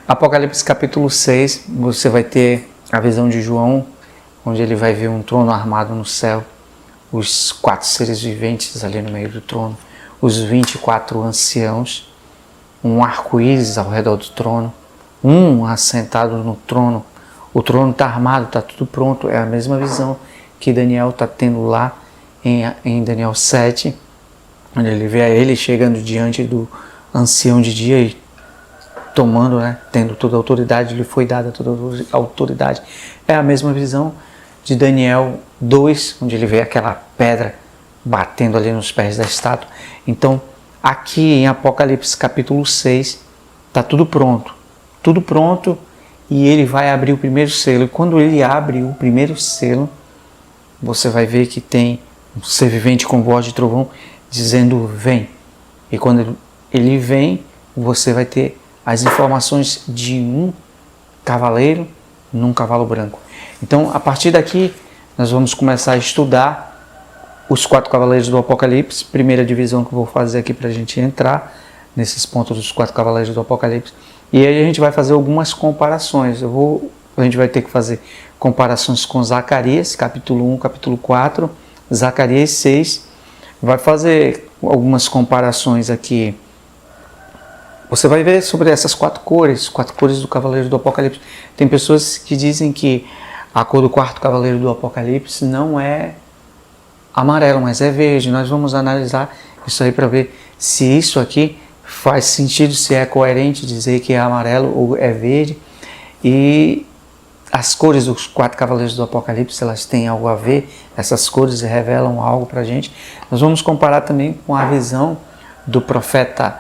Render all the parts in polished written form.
Apocalipse capítulo 6, você vai ter a visão de João, onde ele vai ver um trono armado no céu, os 4 seres viventes ali no meio do trono, os 24 anciãos, um arco-íris ao redor do trono, um assentado no trono. O trono está armado, está tudo pronto. É a mesma visão que Daniel está tendo lá em Daniel 7, onde ele vê ele chegando diante do ancião de dia e tomando, tendo toda a autoridade, lhe foi dada toda a autoridade. É a mesma visão de Daniel 2, onde ele vê aquela pedra batendo ali nos pés da estátua. Então, aqui em Apocalipse capítulo 6, está tudo pronto, e ele vai abrir o primeiro selo. E quando ele abre o primeiro selo, você vai ver que tem um ser vivente com voz de trovão dizendo: vem. E quando ele vem, você vai ter as informações de um cavaleiro num cavalo branco. Então, a partir daqui, nós vamos começar a estudar os 4 cavaleiros do Apocalipse. Primeira divisão que eu vou fazer aqui para a gente entrar nesses pontos dos 4 cavaleiros do Apocalipse. E aí a gente vai fazer algumas comparações. A gente vai ter que fazer comparações com Zacarias, capítulo 1, capítulo 4, Zacarias 6. Vai fazer algumas comparações aqui. Você vai ver sobre essas 4 cores do Cavaleiro do Apocalipse. Tem pessoas que dizem que a cor do 4º Cavaleiro do Apocalipse não é amarelo, mas é verde. Nós vamos analisar isso aí para ver se isso aqui faz sentido, se é coerente dizer que é amarelo ou é verde. E as cores dos 4 Cavaleiros do Apocalipse, elas têm algo a ver, essas cores revelam algo para a gente. Nós vamos comparar também com a visão do profeta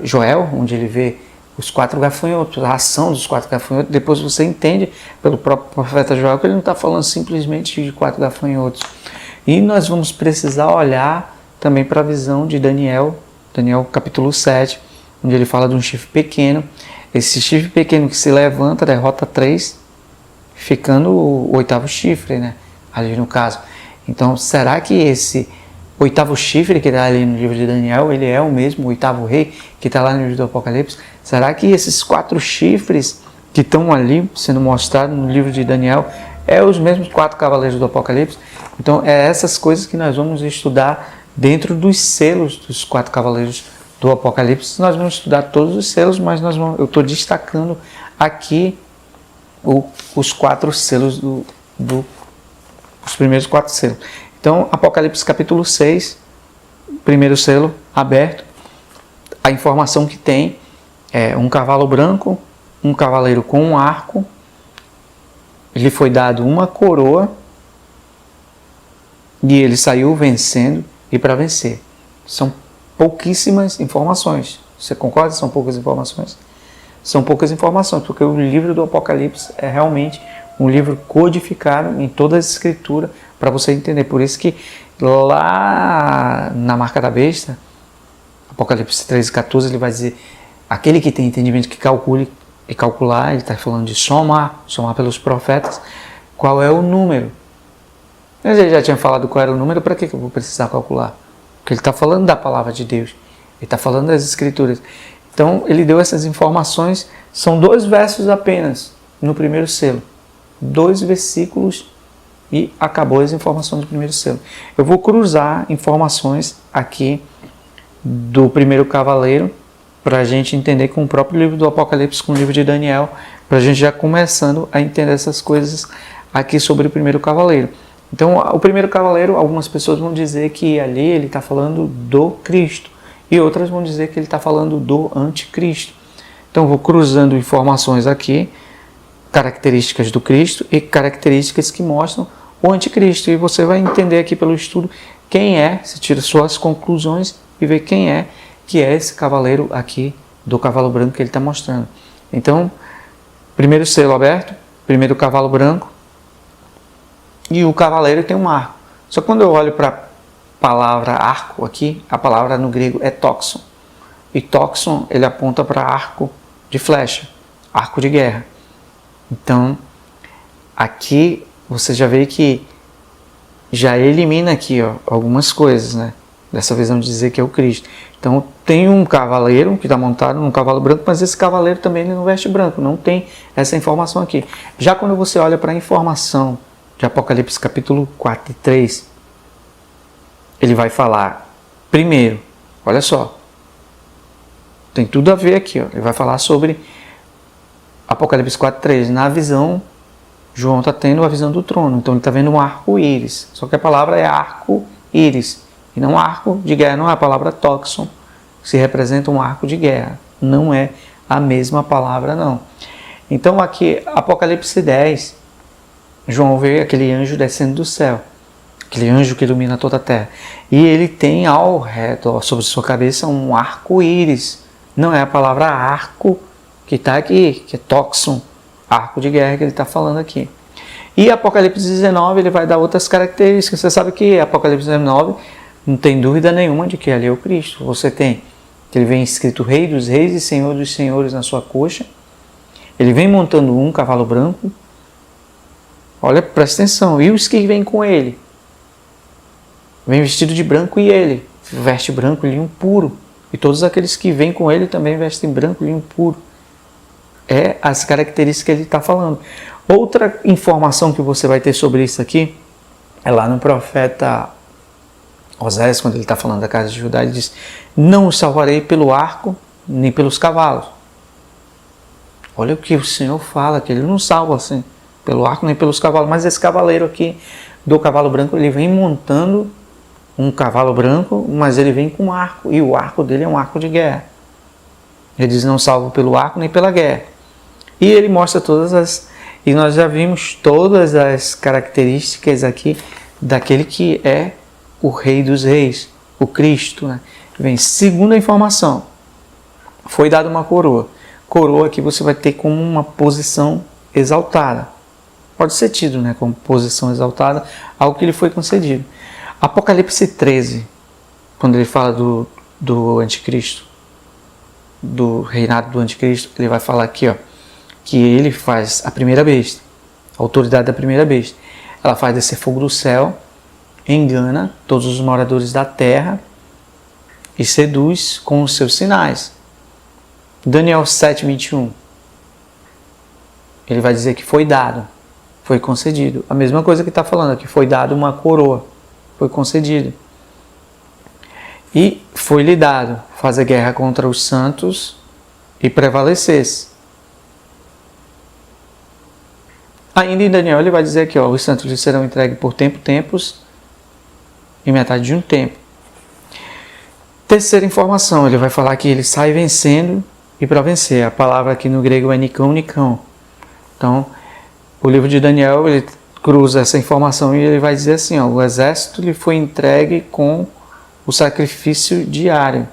Joel, onde ele vê os 4 gafanhotos, a ação dos 4 gafanhotos. Depois você entende pelo próprio profeta Joel que ele não está falando simplesmente de 4 gafanhotos. E nós vamos precisar olhar também para a visão de Daniel capítulo 7, onde ele fala de um chifre pequeno. Esse chifre pequeno que se levanta derrota 3, ficando o 8º chifre, ali no caso. Então, será que esse 8º chifre que está ali no livro de Daniel, ele é o mesmo 8º rei que está lá no livro do Apocalipse? Será que esses 4 chifres que estão ali sendo mostrados no livro de Daniel é os mesmos 4 cavaleiros do Apocalipse? Então, é essas coisas que nós vamos estudar dentro dos selos dos 4 cavaleiros do Apocalipse. Nós vamos estudar todos os selos, mas eu estou destacando aqui os 4 selos os primeiros 4 selos. Então, Apocalipse capítulo 6, primeiro selo aberto, a informação que tem é um cavalo branco, um cavaleiro com um arco, lhe foi dado uma coroa e ele saiu vencendo e para vencer. São pouquíssimas informações. Você concorda? São poucas informações? São poucas informações, porque o livro do Apocalipse é realmente um livro codificado em toda a escritura para você entender. Por isso que lá na marca da besta, Apocalipse 13:14, ele vai dizer: aquele que tem entendimento que calcule e calcular. Ele está falando de somar pelos profetas, qual é o número. Mas ele já tinha falado qual era o número, para que eu vou precisar calcular? Porque ele está falando da palavra de Deus, ele está falando das escrituras. Então ele deu essas informações, são 2 versos apenas no primeiro selo, 2 versículos e acabou as informações do primeiro selo. Eu vou cruzar informações aqui do primeiro cavaleiro para a gente entender com o próprio livro do Apocalipse, com o livro de Daniel, para a gente já começando a entender essas coisas aqui sobre o primeiro cavaleiro. Então, o primeiro cavaleiro, algumas pessoas vão dizer que ali ele está falando do Cristo, e outras vão dizer que ele está falando do anticristo. Então, eu vou cruzando informações aqui, características do Cristo e características que mostram o anticristo. E você vai entender aqui pelo estudo quem é, você tira suas conclusões e vê quem é que é esse cavaleiro aqui do cavalo branco que ele está mostrando. Então, primeiro selo aberto, primeiro cavalo branco, e o cavaleiro tem um arco. Só que quando eu olho para a palavra arco aqui, a palavra no grego é toxon. E toxon, ele aponta para arco de flecha, arco de guerra. Então, aqui você já vê que já elimina aqui algumas coisas, dessa visão de dizer que é o Cristo. Então, tem um cavaleiro que está montado num cavalo branco, mas esse cavaleiro também ele não veste branco, não tem essa informação aqui. Já quando você olha para a informação de Apocalipse capítulo 4 e 3, ele vai falar, primeiro, olha só, tem tudo a ver aqui, ó, ele vai falar sobre Apocalipse 4 e 3, na visão, João está tendo a visão do trono, então ele está vendo um arco-íris, só que a palavra é arco-íris, e não arco de guerra, não é a palavra toxon, se representa um arco de guerra. Não é a mesma palavra, não. Então aqui, Apocalipse 10, João vê aquele anjo descendo do céu. Aquele anjo que ilumina toda a terra. E ele tem ao redor, sobre sua cabeça, um arco-íris. Não é a palavra arco que está aqui, que é toxon, arco de guerra que ele está falando aqui. E Apocalipse 19, ele vai dar outras características. Você sabe que Apocalipse 19, não tem dúvida nenhuma de que ali é o Cristo. Você tem que ele vem escrito Rei dos Reis e Senhor dos Senhores na sua coxa. Ele vem montando um cavalo branco. Olha, presta atenção. E os que vêm com ele? Vem vestido de branco e ele veste branco, linho puro. E todos aqueles que vêm com ele também vestem branco, linho puro. É as características que ele está falando. Outra informação que você vai ter sobre isso aqui é lá no profeta Oséias, quando ele está falando da casa de Judá, ele diz: não os salvarei pelo arco, nem pelos cavalos. Olha o que o Senhor fala, que ele não salva assim, pelo arco nem pelos cavalos. Mas esse cavaleiro aqui, do cavalo branco, ele vem montando um cavalo branco, mas ele vem com um arco, e o arco dele é um arco de guerra. Ele diz: não salvo pelo arco nem pela guerra. E ele mostra e nós já vimos todas as características aqui daquele que é o Rei dos Reis, o Cristo, né? Vem, segunda informação, foi dada uma coroa. Coroa que você vai ter como uma posição exaltada. Pode ser tido, né, como posição exaltada, algo que lhe foi concedido. Apocalipse 13, quando ele fala do anticristo, do reinado do anticristo, ele vai falar aqui, ó, que ele faz a primeira besta, a autoridade da primeira besta. Ela faz descer fogo do céu, engana todos os moradores da terra e seduz com os seus sinais. Daniel 7:21. Ele vai dizer que foi dado, foi concedido. A mesma coisa que está falando aqui, foi dado uma coroa, foi concedido. E foi-lhe dado fazer guerra contra os santos e prevalecesse. Ainda em Daniel ele vai dizer aqui, ó, os santos lhe serão entregues por tempos, e metade de um tempo. Terceira informação, ele vai falar que ele sai vencendo e para vencer. A palavra aqui no grego é nikão, nikão. Então, o livro de Daniel, ele cruza essa informação e ele vai dizer assim, ó, o exército lhe foi entregue com o sacrifício diário.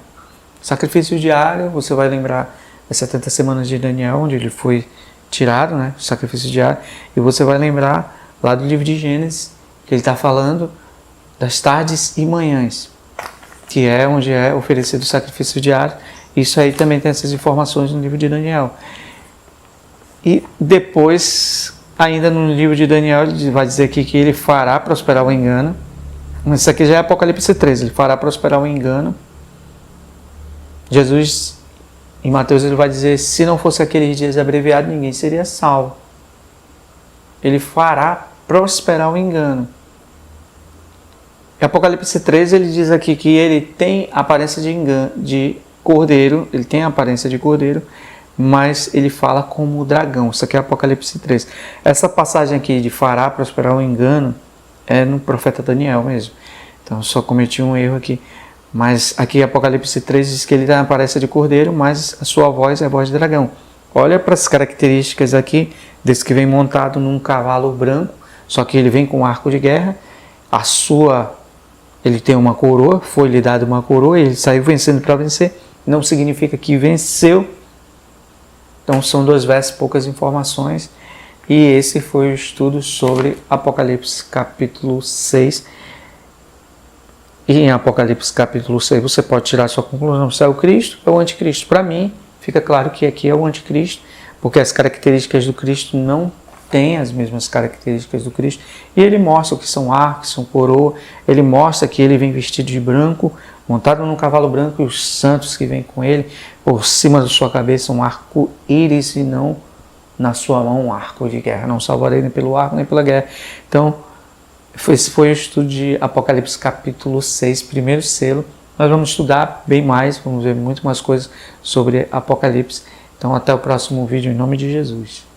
Sacrifício diário, você vai lembrar das 70 semanas de Daniel, onde ele foi tirado, né, o sacrifício diário, e você vai lembrar lá do livro de Gênesis, que ele está falando das tardes e manhãs, que é onde é oferecido o sacrifício diário. Isso aí também tem essas informações no livro de Daniel. E depois, ainda no livro de Daniel, ele vai dizer aqui que ele fará prosperar o engano. Isso aqui já é Apocalipse 13, ele fará prosperar o engano. Jesus, em Mateus, ele vai dizer, se não fosse aqueles dias abreviados, ninguém seria salvo. Ele fará prosperar o engano. Em Apocalipse 13, ele diz aqui que ele tem aparência de cordeiro, ele tem a aparência de cordeiro, mas ele fala como o dragão. Isso aqui é Apocalipse 13. Essa passagem aqui de fará prosperar o engano é no profeta Daniel mesmo. Então, eu só cometi um erro aqui. Mas aqui Apocalipse 13 diz que ele tem a aparência de cordeiro, mas a sua voz é a voz de dragão. Olha para as características aqui desse que vem montado num cavalo branco, só que ele vem com um arco de guerra. Ele tem uma coroa, foi-lhe dado uma coroa, ele saiu vencendo para vencer. Não significa que venceu. Então são dois versos, poucas informações. E esse foi o estudo sobre Apocalipse capítulo 6. E em Apocalipse capítulo 6 você pode tirar sua conclusão se é o Cristo ou o anticristo. Para mim, fica claro que aqui é o anticristo, porque as características do Cristo não têm as mesmas características do Cristo. E ele mostra o que são arcos, são coroa, ele mostra que ele vem vestido de branco, montado num cavalo branco, e os santos que vêm com ele, por cima da sua cabeça um arco-íris, e não na sua mão um arco de guerra. Não salvarei nem pelo arco, nem pela guerra. Então, esse foi o estudo de Apocalipse capítulo 6, primeiro selo. Nós vamos estudar bem mais, vamos ver muito mais coisas sobre Apocalipse. Então, até o próximo vídeo, em nome de Jesus.